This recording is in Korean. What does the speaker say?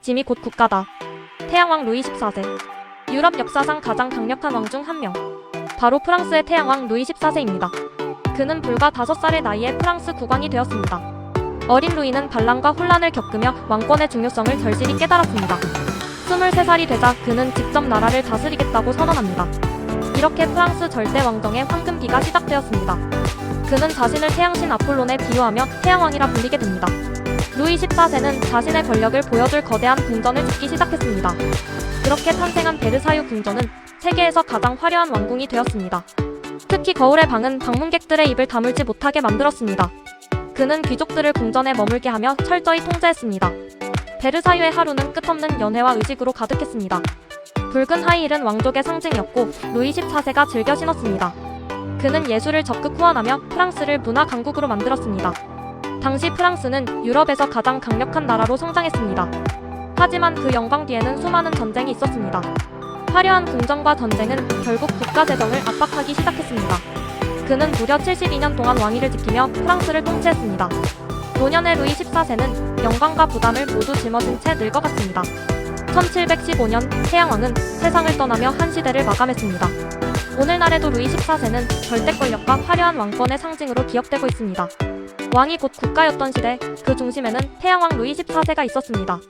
짐이 곧 국가다. 태양왕 루이 14세. 유럽 역사상 가장 강력한 왕 중 한 명. 바로 프랑스의 태양왕 루이 14세입니다. 그는 불과 5살의 나이에 프랑스 국왕이 되었습니다. 어린 루이는 반란과 혼란을 겪으며 왕권의 중요성을 절실히 깨달았습니다. 23살이 되자 그는 직접 나라를 다스리겠다고 선언합니다. 이렇게 프랑스 절대 왕정의 황금기가 시작되었습니다. 그는 자신을 태양신 아폴론에 비유하며 태양왕이라 불리게 됩니다. 루이 14세는 자신의 권력을 보여줄 거대한 궁전을 짓기 시작했습니다. 그렇게 탄생한 베르사유 궁전은 세계에서 가장 화려한 왕궁이 되었습니다. 특히 거울의 방은 방문객들의 입을 다물지 못하게 만들었습니다. 그는 귀족들을 궁전에 머물게 하며 철저히 통제했습니다. 베르사유의 하루는 끝없는 연회와 의식으로 가득했습니다. 붉은 하이힐은 왕족의 상징이었고 루이 14세가 즐겨 신었습니다. 그는 예술을 적극 후원하며 프랑스를 문화 강국으로 만들었습니다. 당시 프랑스는 유럽에서 가장 강력한 나라로 성장했습니다. 하지만 그 영광 뒤에는 수많은 전쟁이 있었습니다. 화려한 궁정과 전쟁은 결국 국가 재정을 압박하기 시작했습니다. 그는 무려 72년 동안 왕위를 지키며 프랑스를 통치했습니다. 노년의 루이 14세는 영광과 부담을 모두 짊어진 채 늙어갔습니다. 1715년 태양왕은 세상을 떠나며 한 시대를 마감했습니다. 오늘날에도 루이 14세는 절대 권력과 화려한 왕권의 상징으로 기억되고 있습니다. 왕이 곧 국가였던 시대, 그 중심에는 태양왕 루이 14세가 있었습니다.